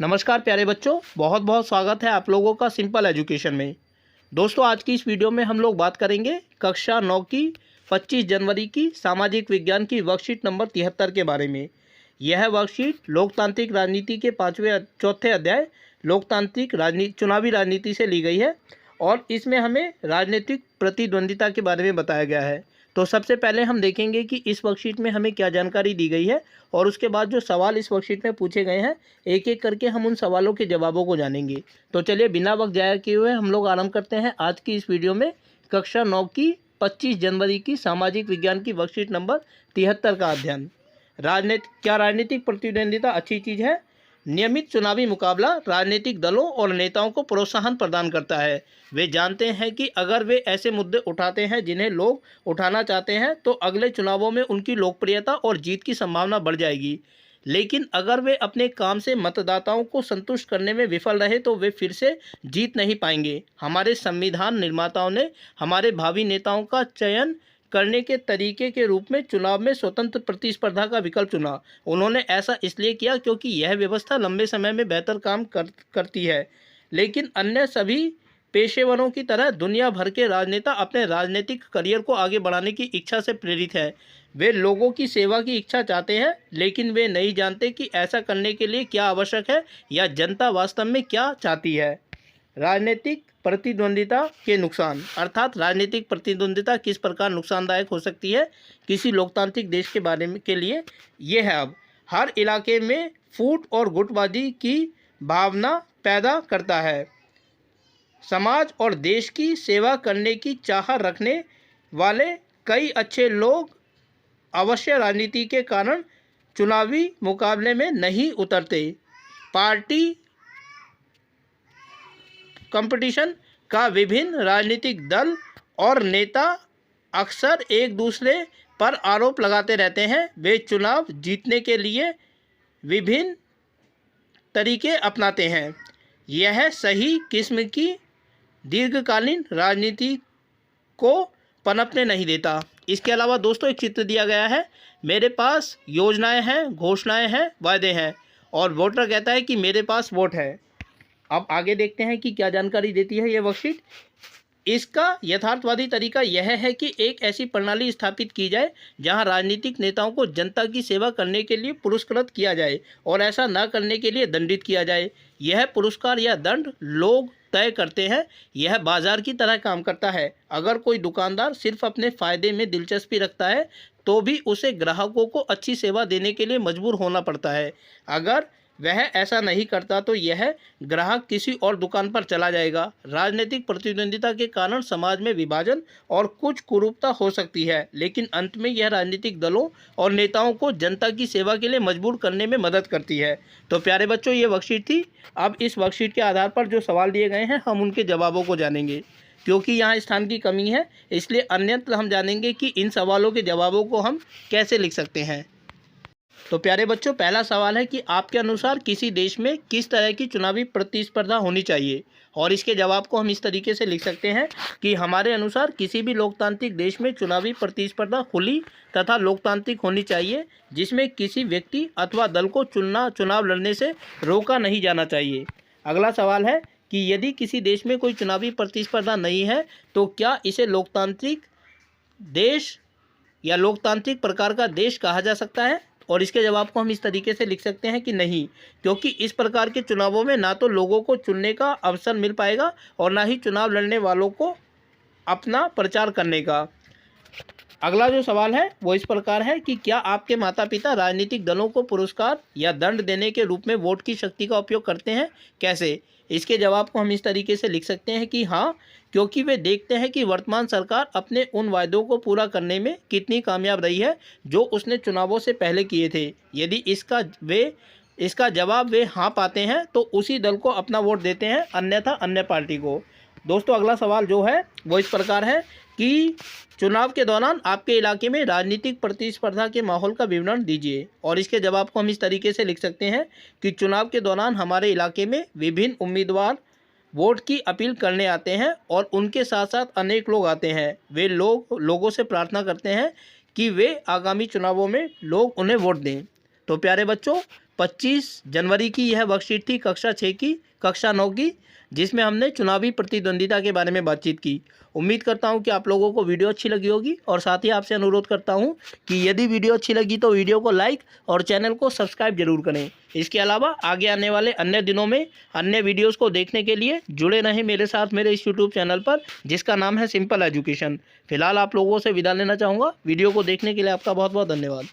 नमस्कार प्यारे बच्चों, बहुत बहुत स्वागत है आप लोगों का सिंपल एजुकेशन में। दोस्तों, आज की इस वीडियो में हम लोग बात करेंगे कक्षा 9 की 25 जनवरी की सामाजिक विज्ञान की वर्कशीट नंबर 73 के बारे में। यह वर्कशीट लोकतांत्रिक राजनीति के चौथे अध्याय लोकतांत्रिक चुनावी राजनीति से ली गई है और इसमें हमें राजनीतिक प्रतिद्वंदिता के बारे में बताया गया है। तो सबसे पहले हम देखेंगे कि इस वर्कशीट में हमें क्या जानकारी दी गई है और उसके बाद जो सवाल इस वर्कशीट में पूछे गए हैं एक एक करके हम उन सवालों के जवाबों को जानेंगे। तो चलिए बिना वक्त जाया किए हुए हम लोग आरंभ करते हैं आज की इस वीडियो में कक्षा 9 की 25 जनवरी की सामाजिक विज्ञान की वर्कशीट नंबर 73 का अध्ययन। क्या राजनीतिक प्रतिद्वंदिता अच्छी चीज़ है? नियमित चुनावी मुकाबला राजनीतिक दलों और नेताओं को प्रोत्साहन प्रदान करता है। वे जानते हैं कि अगर वे ऐसे मुद्दे उठाते हैं जिन्हें लोग उठाना चाहते हैं तो अगले चुनावों में उनकी लोकप्रियता और जीत की संभावना बढ़ जाएगी। लेकिन अगर वे अपने काम से मतदाताओं को संतुष्ट करने में विफल रहे तो वे फिर से जीत नहीं पाएंगे। हमारे संविधान निर्माताओं ने हमारे भावी नेताओं का चयन करने के तरीके के रूप में चुनाव में स्वतंत्र प्रतिस्पर्धा का विकल्प चुना। उन्होंने ऐसा इसलिए किया क्योंकि यह व्यवस्था लंबे समय में बेहतर काम करती है। लेकिन अन्य सभी पेशेवरों की तरह दुनिया भर के राजनेता अपने राजनीतिक करियर को आगे बढ़ाने की इच्छा से प्रेरित हैं। वे लोगों की सेवा की इच्छा चाहते हैं, लेकिन वे नहीं जानते कि ऐसा करने के लिए क्या आवश्यक है या जनता वास्तव में क्या चाहती है। राजनीतिक प्रतिद्वंदिता के नुकसान, अर्थात राजनीतिक प्रतिद्वंदिता किस प्रकार नुकसानदायक हो सकती है किसी लोकतांत्रिक देश के बारे में के लिए ये है। अब हर इलाके में फूट और गुटबाजी की भावना पैदा करता है। समाज और देश की सेवा करने की चाह रखने वाले कई अच्छे लोग अवश्य राजनीति के कारण चुनावी मुकाबले में नहीं उतरते। पार्टी कंपटीशन का विभिन्न राजनीतिक दल और नेता अक्सर एक दूसरे पर आरोप लगाते रहते हैं। वे चुनाव जीतने के लिए विभिन्न तरीके अपनाते हैं। यह सही किस्म की दीर्घकालीन राजनीति को पनपने नहीं देता। इसके अलावा दोस्तों एक चित्र दिया गया है। मेरे पास योजनाएं हैं, घोषणाएं हैं, वायदे हैं और वोटर कहता है कि मेरे पास वोट है। अब आगे देखते हैं कि क्या जानकारी देती है ये वर्कशीट। इसका यथार्थवादी तरीका यह है कि एक ऐसी प्रणाली स्थापित की जाए जहां राजनीतिक नेताओं को जनता की सेवा करने के लिए पुरस्कृत किया जाए और ऐसा न करने के लिए दंडित किया जाए। यह पुरस्कार या दंड लोग तय करते हैं। यह बाजार की तरह काम करता है। अगर कोई दुकानदार सिर्फ अपने फ़ायदे में दिलचस्पी रखता है तो भी उसे ग्राहकों को अच्छी सेवा देने के लिए मजबूर होना पड़ता है। अगर वह ऐसा नहीं करता तो यह ग्राहक किसी और दुकान पर चला जाएगा। राजनीतिक प्रतिद्वंदिता के कारण समाज में विभाजन और कुछ कुरूपता हो सकती है, लेकिन अंत में यह राजनीतिक दलों और नेताओं को जनता की सेवा के लिए मजबूर करने में मदद करती है। तो प्यारे बच्चों, ये वर्कशीट थी। अब इस वर्कशीट के आधार पर जो सवाल दिए गए हैं हम उनके जवाबों को जानेंगे। क्योंकि यहाँ स्थान की कमी है इसलिए अन्यत्र हम जानेंगे कि इन सवालों के जवाबों को हम कैसे लिख सकते हैं। तो प्यारे बच्चों, पहला सवाल है कि आपके अनुसार किसी देश में किस तरह की चुनावी प्रतिस्पर्धा होनी चाहिए, और इसके जवाब को हम इस तरीके से लिख सकते हैं कि हमारे अनुसार किसी भी लोकतांत्रिक देश में चुनावी प्रतिस्पर्धा खुली तथा लोकतांत्रिक होनी चाहिए, जिसमें किसी व्यक्ति अथवा दल को चुनाव लड़ने से रोका नहीं जाना चाहिए। अगला सवाल है कि यदि किसी देश में कोई चुनावी प्रतिस्पर्धा नहीं है तो क्या इसे लोकतांत्रिक देश या लोकतांत्रिक प्रकार का देश कहा जा सकता है, और इसके जवाब को हम इस तरीके से लिख सकते हैं कि नहीं, क्योंकि इस प्रकार के चुनावों में ना तो लोगों को चुनने का अवसर मिल पाएगा और ना ही चुनाव लड़ने वालों को अपना प्रचार करने का। अगला जो सवाल है वो इस प्रकार है कि क्या आपके माता पिता राजनीतिक दलों को पुरस्कार या दंड देने के रूप में वोट की शक्ति का उपयोग करते हैं? कैसे? इसके जवाब को हम इस तरीके से लिख सकते हैं कि हाँ, क्योंकि वे देखते हैं कि वर्तमान सरकार अपने उन वायदों को पूरा करने में कितनी कामयाब रही है जो उसने चुनावों से पहले किए थे। यदि इसका जवाब वे हाँ पाते हैं तो उसी दल को अपना वोट देते हैं, अन्यथा अन्य पार्टी को। दोस्तों, अगला सवाल जो है वो इस प्रकार है कि चुनाव के दौरान आपके इलाके में राजनीतिक प्रतिस्पर्धा के माहौल का विवरण दीजिए, और इसके जवाब को हम इस तरीके से लिख सकते हैं कि चुनाव के दौरान हमारे इलाके में विभिन्न उम्मीदवार वोट की अपील करने आते हैं और उनके साथ साथ अनेक लोग आते हैं। वे लोगों से प्रार्थना करते हैं कि वे आगामी चुनावों में लोग उन्हें वोट दें। तो प्यारे बच्चों, 25 जनवरी की यह वर्कशीट थी कक्षा 9 की, जिसमें हमने चुनावी प्रतिद्वंदिता के बारे में बातचीत की। उम्मीद करता हूं कि आप लोगों को वीडियो अच्छी लगी होगी और साथ ही आपसे अनुरोध करता हूं कि यदि वीडियो अच्छी लगी तो वीडियो को लाइक और चैनल को सब्सक्राइब जरूर करें। इसके अलावा आगे आने वाले अन्य दिनों में अन्य वीडियोस को देखने के लिए जुड़े रहें मेरे साथ मेरे इस यूट्यूब चैनल पर, जिसका नाम है सिंपल एजुकेशन। फिलहाल आप लोगों से विदा लेना चाहूँगा। वीडियो को देखने के लिए आपका बहुत बहुत धन्यवाद।